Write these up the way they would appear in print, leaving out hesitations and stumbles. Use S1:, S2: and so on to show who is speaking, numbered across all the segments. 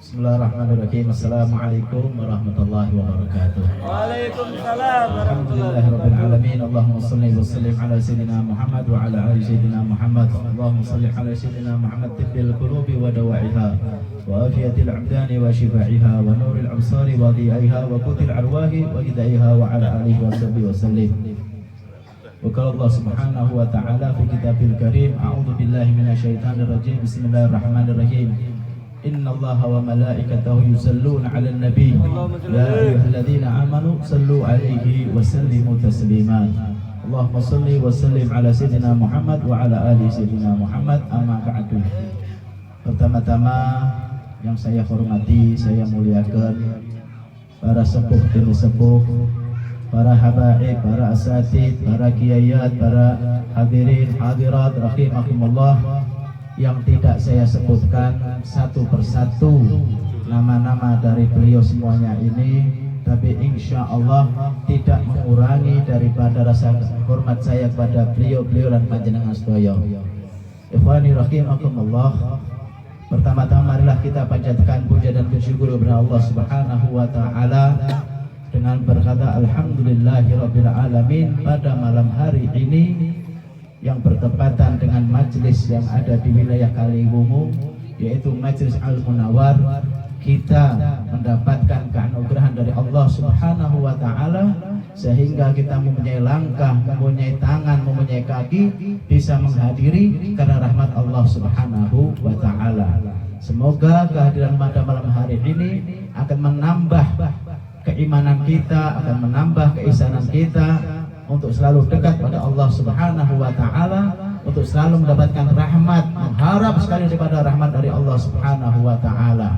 S1: Bismillahirrahmanirrahim. Assalamualaikum warahmatullahi wabarakatuh.
S2: Waalaikumsalam warahmatullahi
S1: Alhamdulillahirabbil alamin. Allahumma shalli wa sallim ala sayyidina Muhammad wa ala ali sayyidina Muhammad. Allahumma shalli ala sayyidina Muhammad tibbil qulubi wa dawa'iha wa afiyatil abdani wa shifaiha wa nuril absari wa dhiaiha wa qutil arwahi wa hidaiha wa ala alihi wa sahbihi wa sallim. Wa qala Allah subhanahu wa ta'ala fi kitabil karim, a'udzu billahi minasyaitonir rajim. Bismillahirrahmanirrahim. Inna Allaha wa malaikatahu yusalluna 'alan nabi ya ayyuhalladzina amanu sallu 'alaihi wa sallimu taslima. Allahumma shalli wa sallim ala sayyidina Muhammad wa ala ali sayyidina Muhammad, amma ba'du. Pertama-tama yang saya hormati, saya muliakan para sepuh demi sepuh, para habaib, para asatid, para kiayat, para hadirin hadirat rahimakumullah, yang tidak saya sebutkan satu persatu nama-nama dari beliau semuanya ini, tapi insya Allah tidak mengurangi daripada rasa hormat saya kepada beliau-beliau dan panjenengan sedaya. Ikhwani rahimakumullah, pertama-tama marilah kita panjatkan puja dan bersyukur kepada Allah Subhanahu wa taala dengan berkata alhamdulillahirabbil alamin pada malam hari ini yang bertepatan dengan majelis yang ada di wilayah Kaliwungu, yaitu Majelis Al-Munawwar. Kita mendapatkan keanugerahan dari Allah Subhanahu wa taala sehingga kita mempunyai langkah, mempunyai tangan, mempunyai kaki, bisa menghadiri karena rahmat Allah Subhanahu wa taala. Semoga kehadiran pada malam hari ini akan menambah keimanan kita, akan menambah keisanan kita untuk selalu dekat pada Allah Subhanahu wa taala, untuk selalu mendapatkan rahmat, mengharap sekali daripada rahmat dari Allah Subhanahu wa taala.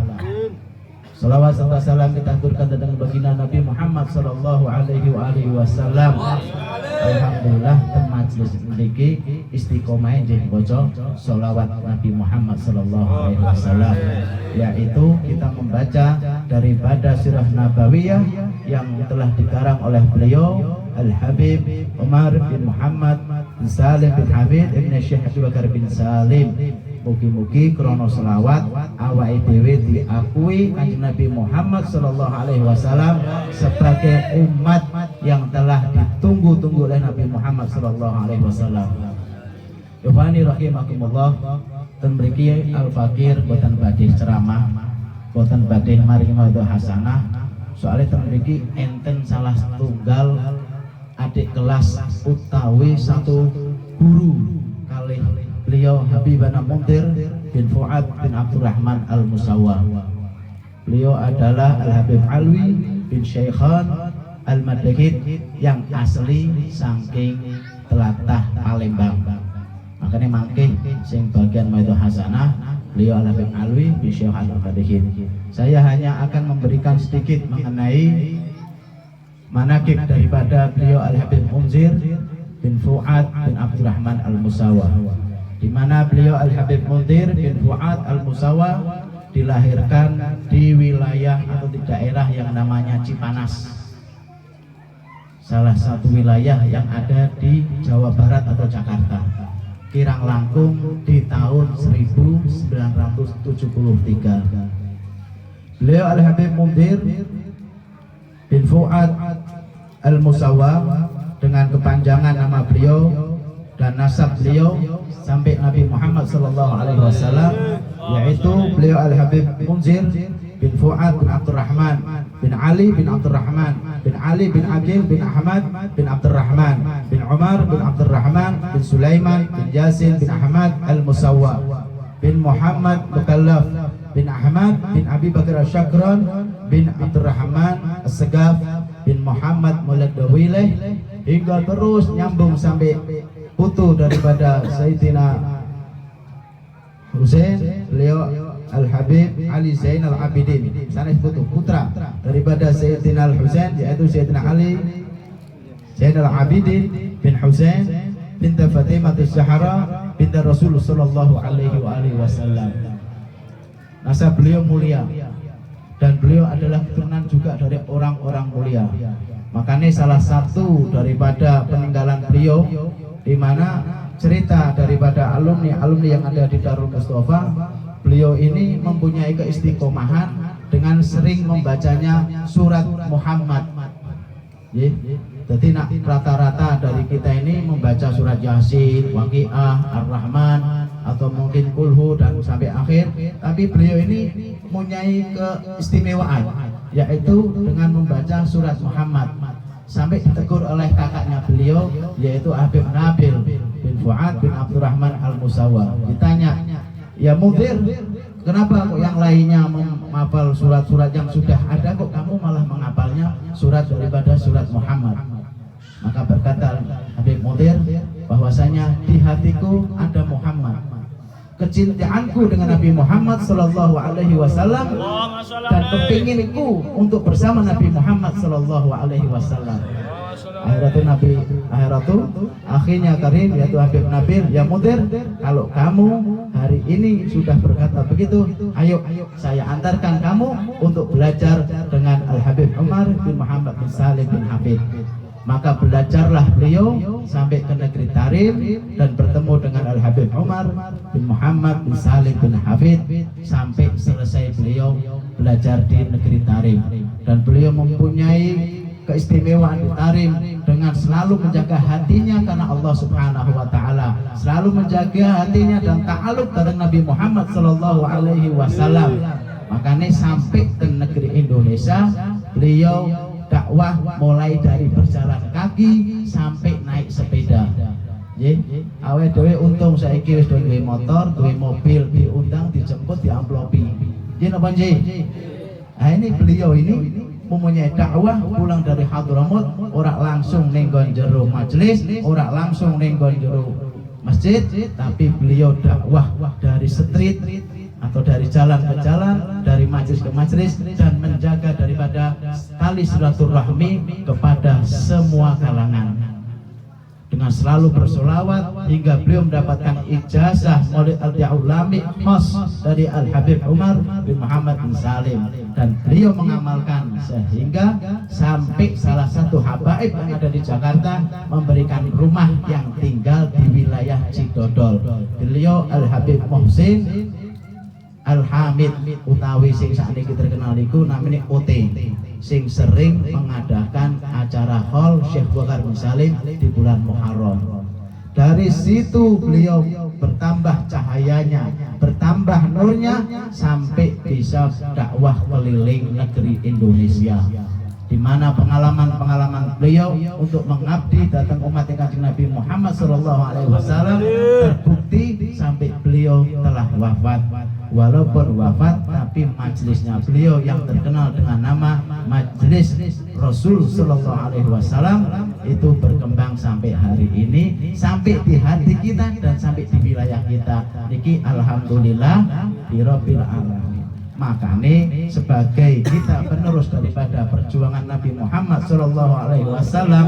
S1: Salawat serta salam kita aturkan tentang baginda Nabi Muhammad sallallahu alaihi wasallam. Alhamdulillah majelis niki istiqomah nggih maca selawat Nabi Muhammad sallallahu alaihi wasallam, yaitu kita membaca daripada sirah nabawiyah yang telah dikarang oleh beliau Al-Habib Umar bin Muhammad bin Salim bin Habib ibn Syekh Abu Bakar bin Salim. Mugi-mugi krono selawat awake dhewe diakui Kanjeng Nabi Muhammad sallallahu alaihi wasallam sebagai umat yang telah ditunggu-tunggu oleh Nabi Muhammad sallallahu alaihi wasallam. Ikhwani rahimakumullah, ten mriki Al-Fakir boten badhe ceramah, boten badhe maringi mawadhah hasanah. Soalnya ten mriki enten salah setunggal adik kelas utawi satu guru kalih beliau Habibana Muntir bin Fuad bin Abdurrahman Al-Musawwa. Beliau adalah Al-Habib Alwi bin Syekhan Al-Madakid yang asli saking Telatah Palembang. Makanya mangkih sing bagian mawadhah hasanah beliau Al-Habib Alwi bin Syekhan Al-Madakid. Saya hanya akan memberikan sedikit mengenai manakib daripada beliau Al-Habib Munzir bin Fuad bin Abdurrahman Al-Musawwa, di mana beliau Al-Habib Munzir bin Fuad Al-Musawwa dilahirkan di wilayah atau di daerah yang namanya Cipanas, salah satu wilayah yang ada di Jawa Barat atau Jakarta, kirang langkung di tahun 1973. Beliau Al-Habib Munzir bin Fuad Al-Musawwa dengan kepanjangan nama beliau dan nasab beliau sampai Nabi Muhammad sallallahu alaihi wasallam, yaitu beliau Al-Habib Munzir bin Fuad bin Abdurrahman bin Ali bin Abdurrahman bin Ali bin Aqil bin Ahmad bin Abdurrahman bin Umar bin Abdurrahman bin Sulaiman bin Yasin bin Ahmad Al-Musawwa bin Muhammad Mukallaf bin Ahmad bin Abi Bakar Syakran bin Abdurrahman As-Segaf bin Muhammad Mulad Dawileh, hingga terus nyambung sampai putu daripada Sayyidina Husain, beliau Al-Habib Ali Zainal Abidin, sanes putu putra daripada Sayyidina Al-Husain, yaitu Sayyidina Ali Zainal Abidin bin Husain bin Fatimah Az-Zahra bin Rasul sallallahu alaihi wasallam. Nasab beliau mulia dan beliau adalah keturunan juga dari orang-orang mulia. Makanya salah satu daripada peninggalan beliau, di mana cerita daripada alumni yang ada di Darul Mustafa, beliau ini mempunyai keistiqomahan dengan sering membacanya surat Muhammad. Jadi rata-rata dari kita ini membaca surat Yasin, Waqiah, Ar-Rahman, atau mungkin Kulhu dan sampai akhir. Tapi beliau ini mempunyai keistimewaan, yaitu dengan membaca surat Muhammad. Sampai ditegur oleh kakaknya beliau, yaitu Habib Nabil bin Fuad bin Abdurrahman Al-Musawwar. Ditanya, ya Mudir, kenapa kok yang lainnya menghafal surat-surat yang sudah ada, kok kamu malah menghafalnya surat daripada surat Muhammad? Maka berkata Habib Mudir, bahwasanya di hatiku ada Muhammad. Kecintaanku dengan Nabi Muhammad Sallallahu Alaihi Wasallam dan kepinginku untuk bersama Nabi Muhammad Sallallahu Alaihi Wasallam. Akhirnya Karim, yaitu Habib Nabil, ya Mudir, kalau kamu hari ini sudah berkata begitu, ayo saya antarkan kamu untuk belajar dengan Al Habib Umar bin Muhammad bin Salim bin Hafid. Maka belajarlah beliau sampai ke negeri Tarim dan bertemu dengan Al Habib Umar bin Muhammad bin Salim bin Hafid sampai selesai beliau belajar di negeri Tarim. Dan beliau mempunyai keistimewaan di Tarim dengan selalu menjaga hatinya karena Allah Subhanahu wa taala, selalu menjaga hatinya dan ta'aluk dengan Nabi Muhammad sallallahu alaihi wasallam. Makanya sampai ke negeri Indonesia beliau dakwah mulai dari berjalan kaki sampai naik sepeda. Awet dhewe untung saiki wis duwe motor, duwe mobil, diundang, dijemput, diamplopi. Napa nggih? Nah, ini beliau ini mempunyai dakwah pulang dari Hadramut, ora langsung ning jero majelis, ora langsung ning jero masjid, tapi beliau dakwah dari street atau dari jalan ke jalan, dari majelis ke majelis, dan menjaga daripada tali silaturahmi kepada semua kalangan dengan selalu bersolawat hingga beliau mendapatkan ijazah Maulid al-Ulami khas dari Al Habib Umar bin Muhammad bin Salim, dan beliau mengamalkan sehingga sampai salah satu habaib yang ada di Jakarta memberikan rumah yang tinggal di wilayah Cidodol. Beliau Al Habib Muhsin Al-Hamid utawi sing sakniki terkenal iku namanya OT, sing sering mengadakan acara haul Syekh Bakar bin Salim di bulan Muharram. Dari situ beliau bertambah cahayanya, bertambah nurnya sampai bisa dakwah keliling negeri Indonesia, di mana pengalaman-pengalaman beliau untuk mengabdi datang umat Kanjeng Nabi Muhammad SAW terbukti sampai beliau telah wafat. Walaupun wafat, tapi majelisnya beliau yang terkenal dengan nama Majelis Rasul Sallallahu Alaihi Wasallam itu berkembang sampai hari ini, sampai di hati kita dan sampai di wilayah kita. Niki alhamdulillah birabbil alamin. Makanya sebagai kita penerus daripada perjuangan Nabi Muhammad Sallallahu Alaihi Wasallam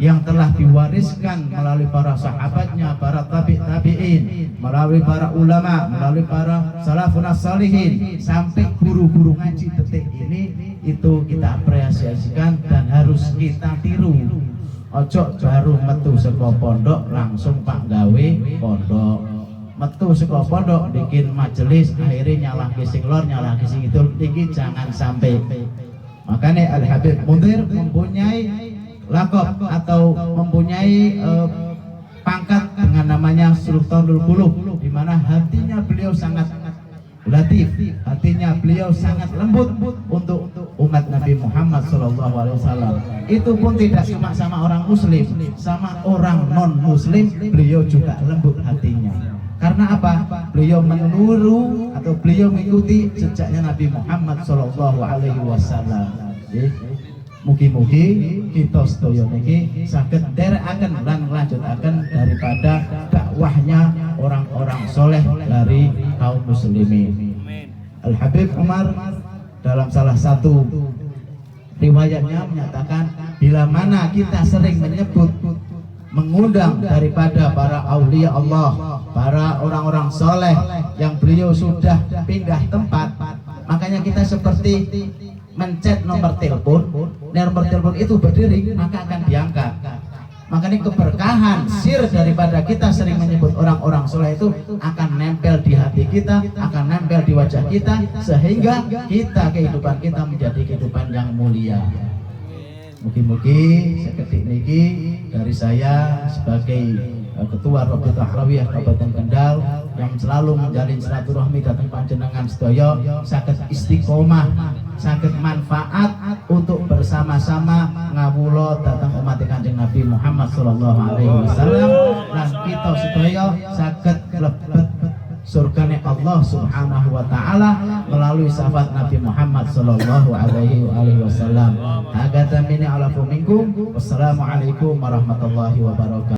S1: yang telah diwariskan melalui para sahabatnya, para tabi'in, melalui para ulama, melalui para salafun as-salihin, sampai guru-guru ngaji detik ini, itu kita apresiasikan dan harus kita tiru. Ojo baru metu saka pondok langsung pak gawe pondok, metu saka pondok bikin majelis akhirnya nyalahke sing lor, nyalahke sing idul, iki jangan sampai. Makanya Al Habib Mudir mempunyai lakop atau mempunyai pangkat dengan namanya Sultanul Qulub, di mana hatinya beliau sangat latif, hatinya beliau sangat lembut untuk umat Nabi Muhammad SAW. Itu pun tidak cuma sama orang muslim, sama orang non muslim beliau juga lembut hatinya. Karena apa? Beliau menuru atau beliau mengikuti jejaknya Nabi Muhammad SAW. Mugi-mugi kita sedaya niki saged nderekaken lan nglanjutaken daripada dakwahnya orang-orang soleh dari kaum muslimin. Al Habib Umar dalam salah satu riwayatnya menyatakan, bila mana kita sering menyebut mengundang daripada para aulia Allah, para orang-orang soleh yang beliau sudah pindah tempat, makanya kita seperti mencet nomor telepon itu berdiri, maka akan diangkat. Makanya keberkahan sir daripada kita sering menyebut orang-orang soleh itu akan nempel di hati kita, akan nempel di wajah kita, sehingga kehidupan kita menjadi kehidupan yang mulia. Mugi-mugi seketik niki dari saya sebagai Ketua Rabithah Ahlawiyah Kabupaten Kendal yang selalu menjalin silaturahmi datang panjenengan sedaya saged istiqomah, saged manfaat untuk bersama-sama ngawula datang umat Kanjeng Nabi Muhammad sallallahu alaihi wasallam lan kita sedaya saged mlebet surgane Allah Subhanahu wa taala melalui syafaat Nabi Muhammad sallallahu alaihi wasallam. Hagata minni ala minkum. Wassalamualaikum warahmatullahi wabarakatuh.